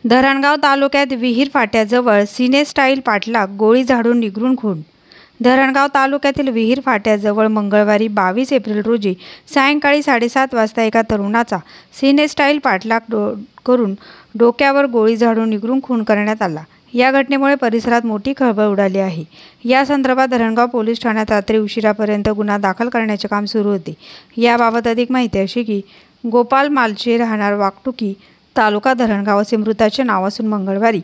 धरणगाव तालुक्यात विहीर फाट्याजवळ सिनेस्टाईल पाटलाग गोळी झाडून निगरून खून. धरणगाव तालुक्यातील विहीर फाट्याजवळ मंगळवारी 22 एप्रिल रोजी सायंकाळी 7:30 वाजता एका तरुणाचा सिनेस्टाईल पाठलाग करून डोक्यावर गोळी झाडून निगरून खून करण्यात आला. या घटनेमुळे परिसरात मोठी खळबळ उडाली आहे. या संदर्भात धरणगाव पोलीस ठाण्यात रात्री उशिरापर्यंत गुन्हा दाखल करण्याचे काम सुरू होते. याबाबत अधिक माहिती अशी की गोपाल मालचे राहणार वाकटुकी तालुका धरणगाव असे मृताचे नाव असून मंगळवारी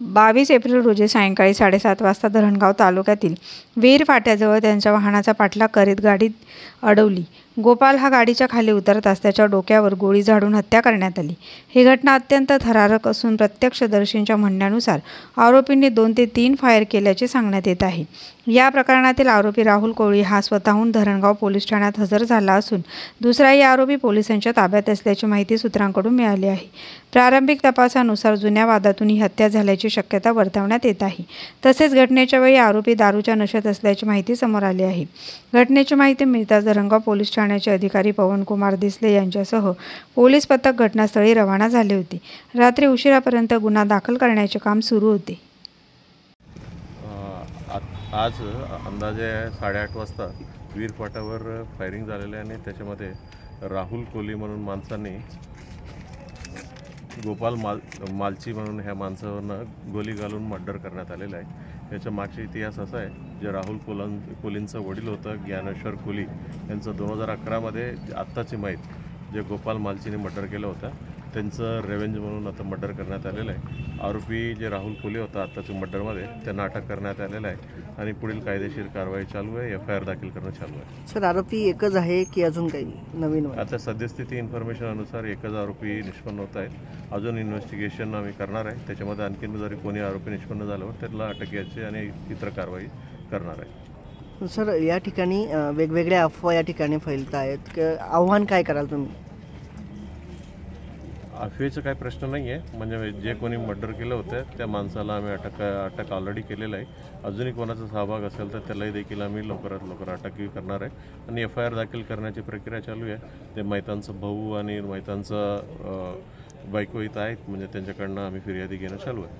22 एप्रिल रोजी सायंकाळी 7:30 वाजता धरणगाव तालुक्यातील विहीर फाट्याजवळ त्यांच्या वाहनाचा पाठलाग करीत गाडी अडवली. गोपाल हा गाडीच्या खाली उतरताच त्याच्या डोक्यावर गोळी झाडून हत्या करण्यात आली. ही घटना अत्यंत थरारक असून प्रत्यक्षदर्शींच्या म्हणण्यानुसार आरोपींनी 2 ते 3 फायर केल्याचे सांगण्यात येत आहे. या प्रकरणातील आरोपी राहुल कोळी हा स्वतःहून धरणगाव पोलीस ठाण्यात हजर झाला असून दुसराही आरोपी पोलिसांच्या ताब्यात असल्याची माहिती सूत्रांकडून मिळाली आहे. प्रारंभिक तपासानुसार जुन्या वादातून ही हत्या झाल्याची शक्यता वर्तवण्यात येत आहे. तसेच घटनेच्या वेळी आरोपी दारूच्या नशेत असल्याची माहिती समोर आली आहे. घटनेची माहिती मिळताच धरणगाव पोलीस ठाण्याचे अधिकारी पवनकुमार दिसले यांच्यासह पोलीस पथक घटनास्थळी रवाना झाले होते. रात्री उशिरापर्यंत गुन्हा दाखल करण्याचे काम सुरू होते. आज अंदाजे 8:30 वाजता विहीर फाट्यावर फायरिंग झालेलं आहे आणि त्याच्यामध्ये राहुल कोली म्हणून माणसाने गोपाल मालची म्हणून ह्या माणसावरनं गोली घालून मर्डर करण्यात आलेलं आहे. याच्या मागचा इतिहास असा आहे, जे राहुल कोलींचं वडील होतं ज्ञानेश्वर कोली यांचं 2011मध्ये आत्ताची माहीत जे गोपाल मालचीने मर्डर केलं होतं त्यांचं रेव्हेंज म्हणून आता मर्डर करण्यात आलेलं आहे. आरोपी जे राहुल कोली होता आत्ताच्या मर्डरमध्ये त्यांना अटक करण्यात आलेलं आहे आणि पुढील कायदेशीर कारवाई चालू आहे. FIR दाखल करणं चालू आहे. सर, आरोपी एकच आहे की अजून काही नवीन? आता सद्यस्थिती इन्फॉर्मेशन अनुसार एकच आरोपी निष्पन्न होत आहे. अजून इन्व्हेस्टिगेशन आम्ही करणार आहे. त्याच्यामध्ये आणखीन जरी कोणी आरोपी निष्पन्न झाल्यावर त्याला अटक यायची आणि इतर कारवाई करणार आहे. सर, या ठिकाणी वेगवेगळ्या अफवा या ठिकाणी फैलत आहेत. आव्हान काय कराल तुम्ही? अफवेचा काही प्रश्न नाही आहे. म्हणजे जे कोणी मर्डर केलं होतं त्या माणसाला आम्ही अटक ऑलरेडी केलेलं आहे. अजूनही कोणाचा सहभाग असेल तर त्यालाही देखील आम्ही लवकरात लवकर अटक करणार आहे आणि FIR दाखल करण्याची प्रक्रिया चालू आहे. ते मैतांचं भाऊ आणि मैतांचं बायको इथं आहेत, म्हणजे त्यांच्याकडनं आम्ही फिर्यादी घेणं चालू आहे.